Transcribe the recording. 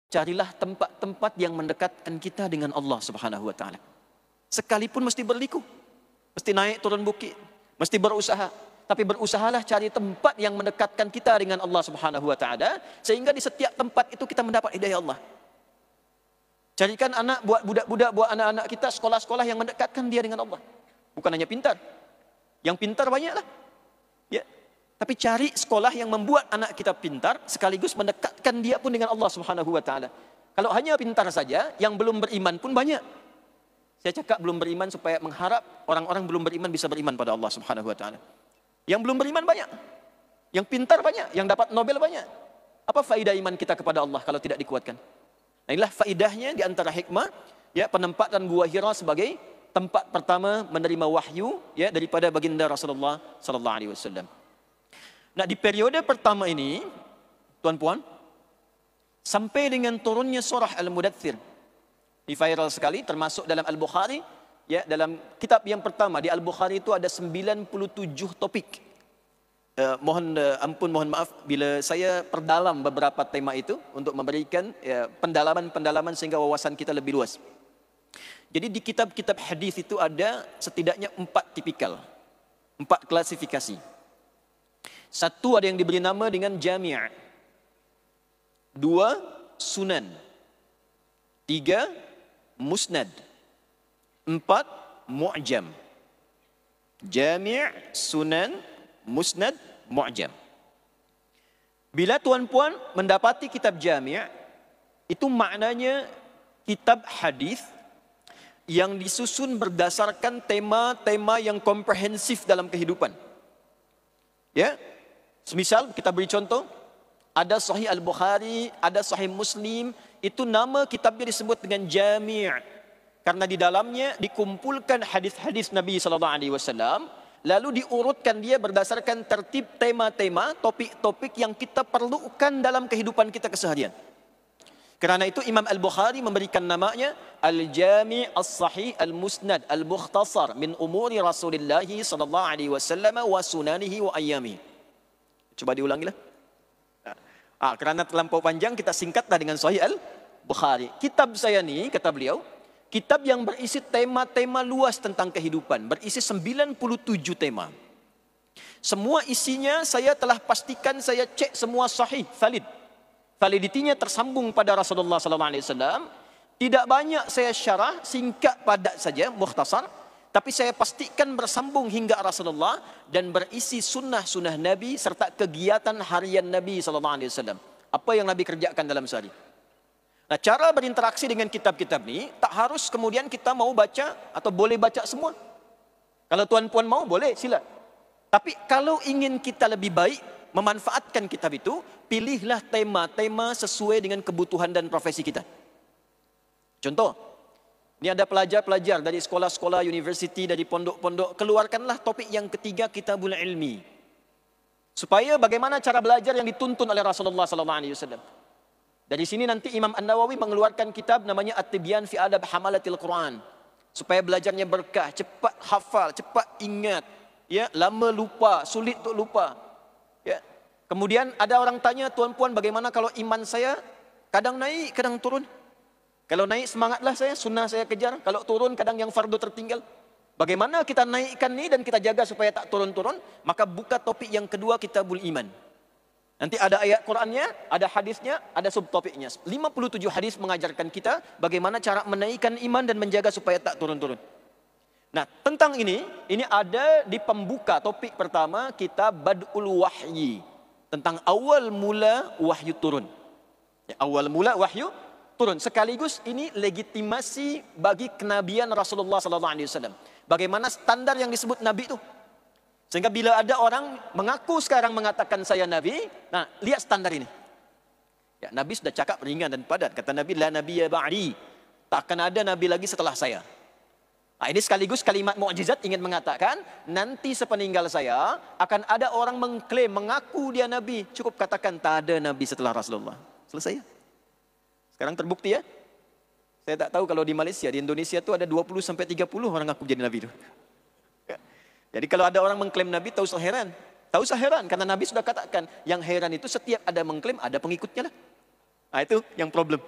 Carilah tempat-tempat yang mendekatkan kita dengan Allah Subhanahu wa taala. Sekalipun mesti berliku, mesti naik turun bukit, mesti berusaha, tapi berusahalah cari tempat yang mendekatkan kita dengan Allah Subhanahu wa taala, sehingga di setiap tempat itu kita mendapat hidayah Allah. Carikan anak buat budak-budak, buat anak-anak kita sekolah-sekolah yang mendekatkan dia dengan Allah. Bukan hanya pintar. Yang pintar banyaklah. Ya. Tapi cari sekolah yang membuat anak kita pintar sekaligus mendekatkan dia pun dengan Allah Subhanahu wa taala. Kalau hanya pintar saja, yang belum beriman pun banyak. Saya cakap belum beriman supaya mengharap orang-orang belum beriman bisa beriman pada Allah Subhanahu wa taala. Yang belum beriman banyak. Yang pintar banyak, yang dapat Nobel banyak. Apa faedah iman kita kepada Allah kalau tidak dikuatkan? Nah, inilah faedahnya di antara hikmah ya penempatan Gua Hira sebagai tempat pertama menerima wahyu ya daripada baginda Rasulullah sallallahu alaihi wasallam. Nah, di periode pertama ini, tuan-puan, sampai dengan turunnya surah Al-Mudaththir, ini viral sekali, termasuk dalam Al-Bukhari, ya, dalam kitab yang pertama, di Al-Bukhari itu ada 97 topik. Mohon maaf, bila saya perdalam beberapa tema itu, untuk memberikan ya, pendalaman sehingga wawasan kita lebih luas. Jadi di kitab-kitab hadis itu ada setidaknya 4 tipikal, 4 klasifikasi. Satu ada yang diberi nama dengan jami', 2 sunan, 3 musnad, 4 mu'jam. Jami', sunan, musnad, mu'jam. Bila tuan-puan mendapati kitab jami', itu maknanya kitab hadis yang disusun berdasarkan tema-tema yang komprehensif dalam kehidupan. Ya, semisal kita beri contoh, ada Sahih Al-Bukhari, ada Sahih Muslim, itu nama kitabnya disebut dengan Jami', karena di dalamnya dikumpulkan hadis-hadis Nabi SAW, lalu diurutkan dia berdasarkan tertib tema-tema, topik-topik yang kita perlukan dalam kehidupan kita keseharian. Kerana itu Imam Al-Bukhari memberikan namanya Al-Jami' As-Sahih Al-Musnad Al-Mukhtasar min umuri Rasulullah sallallahu alaihi wasallam wa sunanihi wa ayyami. Coba diulangilah. Kerana terlampau panjang kita singkatlah dengan Sahih Al-Bukhari. Kitab saya ni, kata beliau, kitab yang berisi tema-tema luas tentang kehidupan, berisi 97 tema. Semua isinya saya telah pastikan, saya cek semua sahih, valid. Validitinya tersambung pada Rasulullah SAW. Tidak banyak saya syarah, singkat padat saja, mukhtasar. Tapi saya pastikan bersambung hingga Rasulullah dan berisi sunnah-sunnah Nabi serta kegiatan harian Nabi SAW. Apa yang Nabi kerjakan dalam sehari. Nah, cara berinteraksi dengan kitab-kitab ni tak harus kemudian kita mau baca atau boleh baca semua. Kalau tuan-puan mau, boleh, sila. Tapi kalau ingin kita lebih baik memanfaatkan kitab itu, pilihlah tema-tema sesuai dengan kebutuhan dan profesi kita. Contoh, ini ada pelajar-pelajar dari sekolah-sekolah, universiti, dari pondok-pondok, keluarkanlah topik yang ketiga, Kitabul Ilmi. Supaya bagaimana cara belajar yang dituntun oleh Rasulullah SAW. Dari sini nanti Imam An-Nawawi mengeluarkan kitab namanya At-Tibyan fi Adab Hamalatil Quran. Supaya belajarnya berkah, cepat hafal, cepat ingat, ya, lama lupa, sulit untuk lupa. Ya. Kemudian ada orang tanya, tuan-puan, bagaimana kalau iman saya kadang naik, kadang turun? Kalau naik semangatlah saya, sunnah saya kejar. Kalau turun kadang yang fardu tertinggal. Bagaimana kita naikkan ni dan kita jaga supaya tak turun-turun? Maka buka topik yang kedua, Kitabul Iman. Nanti ada ayat Qur'annya, ada hadisnya, ada subtopiknya. 57 hadis mengajarkan kita bagaimana cara menaikkan iman dan menjaga supaya tak turun-turun. Nah, tentang ini ada di pembuka topik pertama, kitab Bad'ul Wahyi. Tentang awal mula wahyu turun. Ya, awal mula wahyu turun. Sekaligus ini legitimasi bagi kenabian Rasulullah SAW. Bagaimana standar yang disebut Nabi itu. Sehingga bila ada orang mengaku sekarang mengatakan saya Nabi, nah lihat standar ini. Ya, Nabi sudah cakap ringan dan padat. Kata Nabi, la nabiyya ba'di. Tak akan ada Nabi lagi setelah saya. Nah, ini sekaligus kalimat mukjizat ingin mengatakan, nanti sepeninggal saya akan ada orang mengklaim, mengaku dia Nabi. Cukup katakan tak ada Nabi setelah Rasulullah. Selesai ya. Sekarang terbukti ya. Saya tak tahu kalau di Malaysia, di Indonesia itu ada 20-30 orang ngaku jadi Nabi itu. Jadi kalau ada orang mengklaim Nabi, tak usah heran. Tak usah heran, karena Nabi sudah katakan, yang heran itu setiap ada mengklaim, ada pengikutnya lah. Nah itu yang problem.